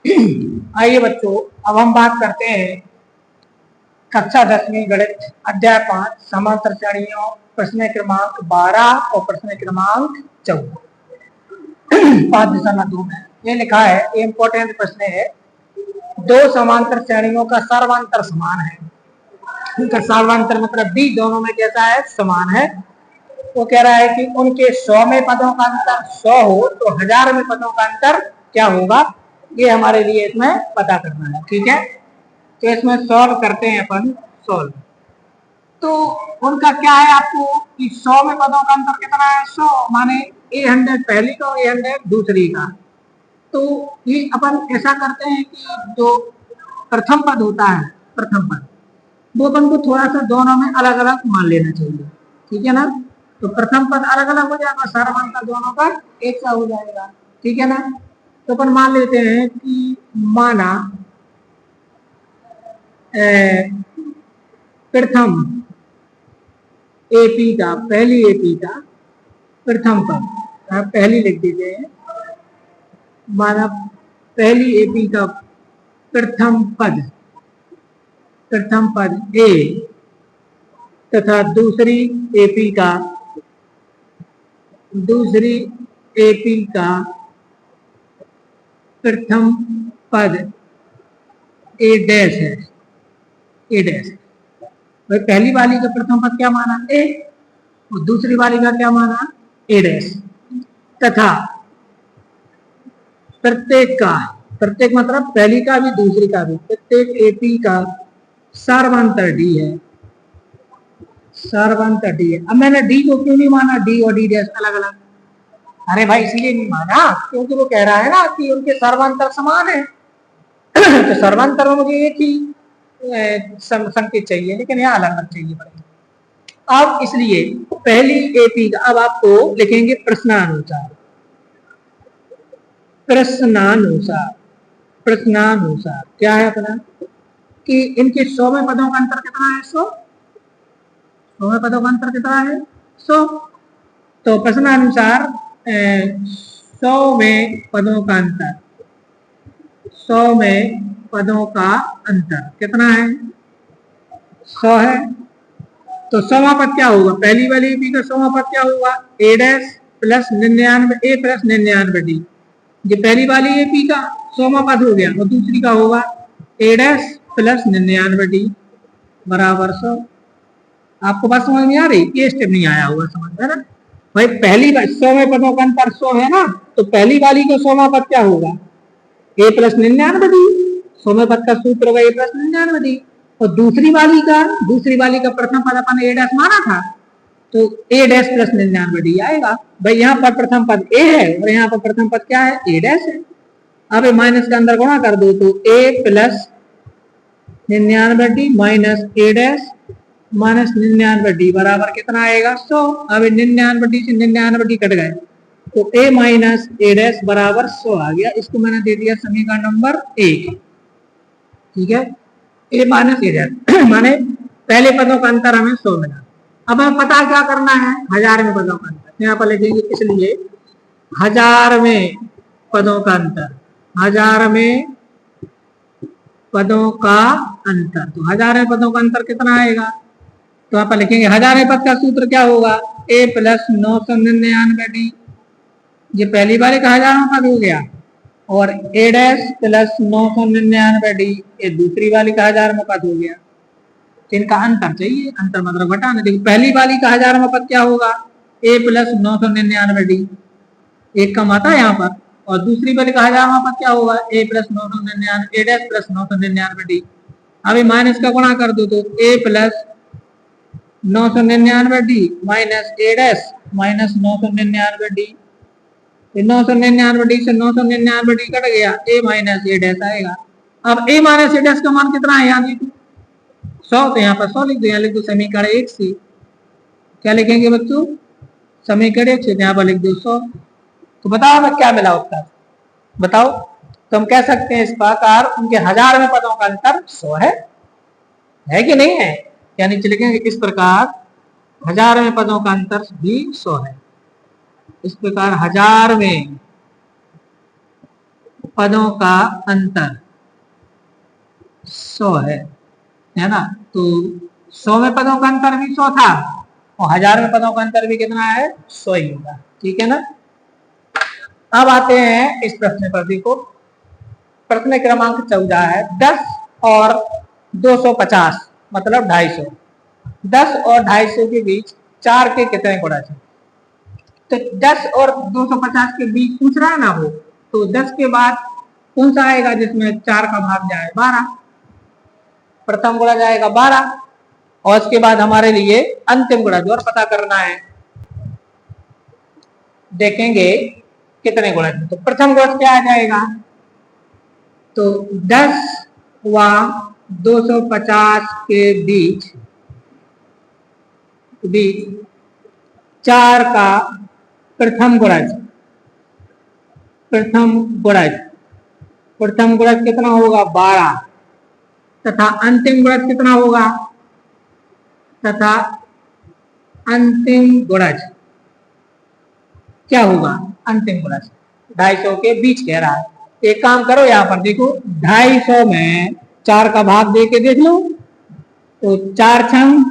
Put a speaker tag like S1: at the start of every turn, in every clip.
S1: आइए बच्चों, अब हम बात करते हैं कक्षा 10वीं गणित अध्याय 5 समांतर श्रेणियों प्रश्न क्रमांक 12 और प्रश्न क्रमांक 14 5.2 में ये लिखा है, ये इंपॉर्टेंट प्रश्न है। दो समांतर श्रेणियों का सर्वांतर समान है। उनका सर्वांतर मतलब भी दोनों में कैसा है, समान है। वो कह रहा है कि उनके 100 में पदों का अंतर 100 हो तो 1000 में पदों का अंतर क्या होगा, ये हमारे लिए इसमें पता करना है। ठीक है, तो इसमें सॉल्व करते हैं अपन। सॉल्व तो उनका क्या है आपको कि 100 में पदों का अंतर कितना है, 100 माने 100 पहली का और 100 दूसरी का। तो ये अपन ऐसा करते हैं कि जो प्रथम पद होता है, प्रथम पद वो अपन को थोड़ा सा दोनों में अलग अलग मान लेना चाहिए। ठीक है ना, तो प्रथम पद अलग अलग हो जाएगा, सर्वांतर दोनों का एक सा हो जाएगा। ठीक है ना, तो अपन मान लेते हैं कि माना प्रथम एपी का, पहली एपी का प्रथम पद, आप पहली लिख दीजिए। माना पहली एपी का प्रथम पद ए तथा दूसरी एपी का प्रथम पद ए डैश है, ए डैश। भाई पहली वाली का प्रथम पद क्या माना, ए, और दूसरी वाली का क्या माना, ए डैश। तथा प्रत्येक मतलब पहली का भी दूसरी का भी, प्रत्येक एपी का सर्वांतर डी है, सर्वांतर डी है। अब मैंने डी को क्यों नहीं माना, डी और डी डैश अलग अलग? अरे भाई इसलिए नहीं माना क्योंकि वो कह रहा है ना कि उनके सर्वांतर समान है। तो सर्वांतर में मुझे एक ही संकेत चाहिए, लेकिन यहाँ अलग अलग चाहिए पड़ेगा। अब इसलिए पहली एपी का अब आपको लिखेंगे प्रश्नानुसार, प्रश्नानुसार क्या है अपना कि इनके 100 में पदों का अंतर कितना है, 100 में पदों का अंतर कितना है, 100। तो प्रश्नानुसार 100 में पदों का अंतर, 100 में पदों का अंतर कितना है, 100 है। तो 100वां पद क्या होगा, पहली वाली एपी का 100वां पद क्या होगा, ए डैश प्लस 99 ए प्लस 99 डी। ये पहली वाली एपी का 100वां पद हो गया और दूसरी का होगा ए डैश प्लस 99 डी बराबर 100। आपको बात समझ में आ रही, ये स्टेप नहीं आया होगा समझ में ना भाई। पहली 100 में पदों का अंतर 100 है ना, तो पहली वाली का 100वां पद क्या होगा, ए प्लस 99 डी। 100 में पद का सूत्र होगा ए प्लस 99 डी। और दूसरी वाली का प्रथम पद अपन ए डैश माना था, तो ए डैश प्लस 99 डी आएगा। भाई यहाँ पर प्रथम पद ए है और यहाँ पर प्रथम पद क्या है, ए डैश है। अब माइनस के अंदर गुणा कर दो तो ए प्लस 99 डी माइनस ए डैश माइनस 99 डी बराबर कितना आएगा, 100। अब 99 डी से 99 डी कट गए तो ए माइनस ए डैश बराबर 100 आ गया। इसको मैंने दे दिया समीकरण नंबर 1। ठीक है, ए माइनस ए डैश माने पहले पदों का अंतर हमें 100 मिला। अब हमें पता क्या करना है, 1000 में पदों का अंतर। यहाँ पर लिखेंगे इसलिए 1000 में पदों का अंतर, 1000 में पदों का अंतर। तो 1000 में पदों का अंतर कितना आएगा, तो यहाँ पर लिखेंगे 1000 में पद का सूत्र क्या होगा, ए प्लस 999 डी। ये पहली बार का 1000वां पद हो गया और ए डैश प्लस 999 डी ये दूसरी वाली का 1000वां पद हो गया। इनका अंतर चाहिए, अंतर मतलब घटाना। देखिए पहली वाली का 1000वां पद क्या होगा, ए प्लस 999 डी, एक कम आता है यहाँ पर, और दूसरी वाली का 1000वां पद क्या होगा, ए प्लस 999 ए डैश प्लस 999 डी। अभी माइनस का गुणा कर दो तो ए प्लस 999 डी माइनस ए डैश माइनस 999 डी। 999 डी से 999 डी कट गया, ए माइनस ए डैश आएगा। अब ए माइनस ए डैश का मान कितना है, यहाँ देखो 100, तो यहाँ पर 100 लिख दो। यहाँ लिख दो समीकरण 1 से, क्या लिखेंगे बच्चों, समीकरण 1 से यहाँ पर लिख दो 100। तो बताओ हमें क्या मिला उत्तर, बताओ। तो हम कह सकते हैं इस प्रकार उनके 1000 में पदों का अंतर 100 है कि नहीं है। यानी लिखेंगे इस प्रकार 1000 में पदों का अंतर भी 100 है। इस प्रकार 1000 में पदों का अंतर 100 है ना। तो 100वें पदों का अंतर भी 100 था और 1000वें पदों का अंतर भी कितना है, 100 ही होगा। ठीक है ना। अब आते हैं इस प्रश्न पर। देखो प्रश्न क्रमांक 14 है 10 और 250 मतलब 250। 10 और 250 के बीच 4 के कितने गुणज हैं। तो 10 और 250 के बीच पूछ रहा है ना वो, तो 10 के बाद कौन सा आएगा जिसमें 4 का भाग जाए, 12। प्रथम गुणज आएगा 12 और उसके बाद हमारे लिए अंतिम गुणज और पता करना है। देखेंगे कितने गुणज हैं। तो प्रथम गुणज क्या आ जाएगा, तो 10 व 250 के बीच 4 का प्रथम गुणज, प्रथम गुणज कितना होगा 12 तथा अंतिम गुणज कितना होगा, तथा अंतिम गुणज क्या होगा, अंतिम गुणज 250 के बीच कह रहा है। एक काम करो यहाँ पर देखो 250 में 4 का भाग दे के देख लो, तो 4 छंग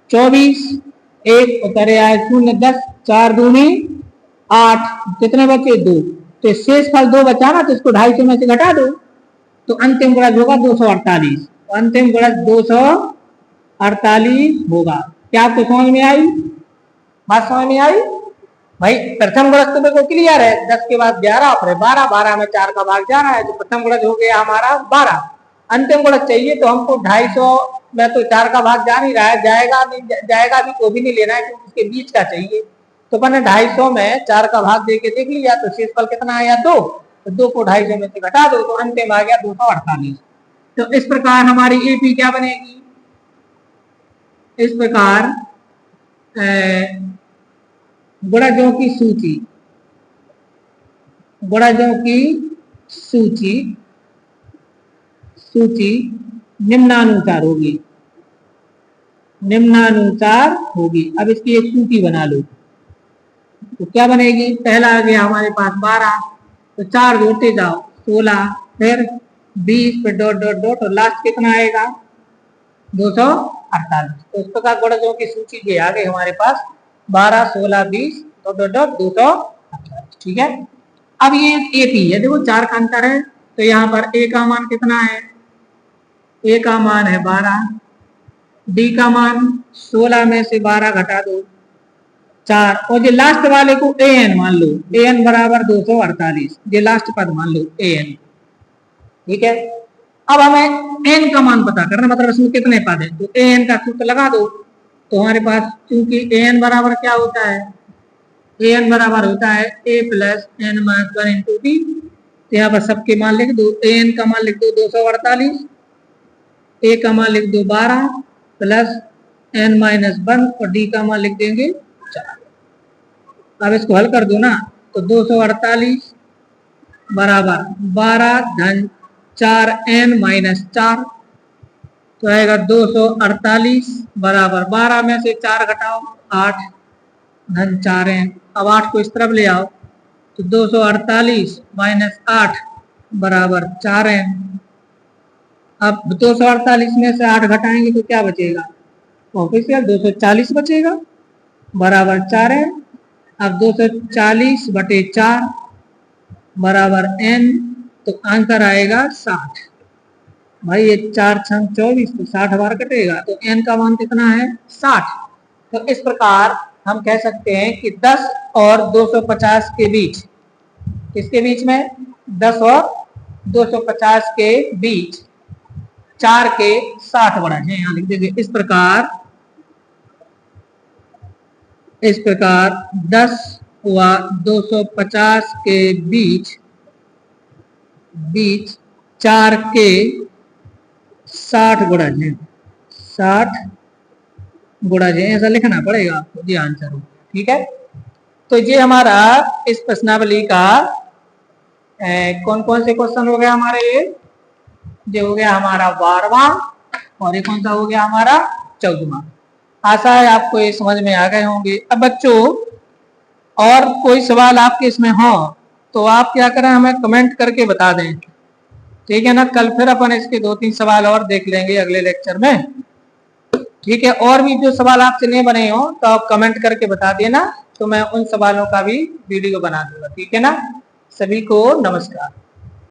S1: 24, एक उतरे आए 0, 10, 4 दूनी 8, कितने बचे 2, तो शेष फल 2 बचा ना, तो इसको 250 में से घटा दो, तो अंतिम गुणज होगा 248। अंतिम गुणज 248 होगा। क्या आपको समझ में आई, बात समझ में आई भाई। प्रथम गुणज तो बिल्कुल क्लियर है, 10 के बाद 11 फिर 12, 12 में 4 का भाग जा रहा है, तो प्रथम गुणज हो गया हमारा 12। अंतिम गुणज चाहिए तो हमको 250 में तो 4 का भाग जा नहीं रहा है, जाएगा नहीं जाएगा भी तो भी नहीं लेना है क्योंकि उसके बीच का चाहिए। तो मैंने 250 में 4 का भाग दे के देख लिया, तो शेष फल कितना आया 2, तो 2 को 250 में से घटा दो तो अंतिम आ गया 248। तो इस प्रकार हमारी एपी क्या बनेगी, इस प्रकार गुणजों की सूची, गुणजों की सूची निम्नानुसार होगी, निम्नानुसार होगी। अब इसकी एक सूची बना लो, तो क्या बनेगी, पहला आ गया हमारे पास 12, तो 4 जोड़ते जाओ 16, फिर 20, फिर डॉट डॉट डॉट और लास्ट कितना आएगा 248। तो इस प्रकार गुणजों की सूची ये आ गई हमारे पास 12, 16, 20 डॉट डॉट डॉट 248। ठीक है। अब ये एपी है, देखो 4 का अंतर है, तो यहाँ पर ए का मान कितना है, ए का मान है 12, डी का मान 16 में से 12 घटा दो 4, और ये लास्ट वाले को ए एन मान लो, ए एन बराबर 248, ये लास्ट पद मान लो ए एन। ठीक है। अब हमें एन का मान पता करना, मतलब इसमें कितने पद है, तो ए एन का सूत्र लगा दो। तो हमारे पास क्योंकि ए एन बराबर क्या होता है, ए एन बराबर होता है A plus N minus 1 into D. तो यहाँ पर सबके मान लिख दो, ए एन का मान लिख दो 248, ए का मान लिख दो 12 प्लस एन माइनस 1 और डी का मान लिख देंगे 4। अब इसको हल कर दो ना, तो 248 बराबर 12 धन 4 एन माइनस 4, तो आएगा 248 बराबर 12 में से 4 घटाओ 8 धन 4 एन। अब 8 को इस तरफ ले आओ, तो 248 माइनस 8 बराबर 4 एन। अब 248 में से 8 घटाएंगे तो क्या बचेगा, ऑफिशियल 240 बचेगा बराबर 4 एन। अब 240 बटे 4 बराबर एन, तो आंसर आएगा 60। भाई ये 4 छंग 24, तो 60 बार कटेगा, तो एन का मान कितना है 60। तो इस प्रकार हम कह सकते हैं कि 10 और 250 के बीच, किसके बीच में, 10 और 250 के बीच 4 के 60 गुणज है, यहाँ लिख दीजिए। इस प्रकार 10 व 250 के बीच 4 के 60 गुणज है, 60 गुणज है, ऐसा लिखना पड़ेगा आपको, ये आंसर हो। ठीक है। तो ये हमारा इस प्रश्नावली का कौन कौन से क्वेश्चन हो गया हमारे, ये हो गया हमारा 12वां और ये कौन सा हो गया हमारा 14वां। आशा है आपको ये समझ में आ गए होंगे। अब बच्चों और कोई सवाल आपके इसमें हो तो आप क्या करें, हमें कमेंट करके बता दें, ठीक है ना। कल फिर अपन इसके 2-3 सवाल और देख लेंगे अगले लेक्चर में, ठीक है। और भी जो सवाल आपसे नहीं बने हो तो आप कमेंट करके बता देना, तो मैं उन सवालों का भी वीडियो बना दूंगा, ठीक है ना। सभी को नमस्कार।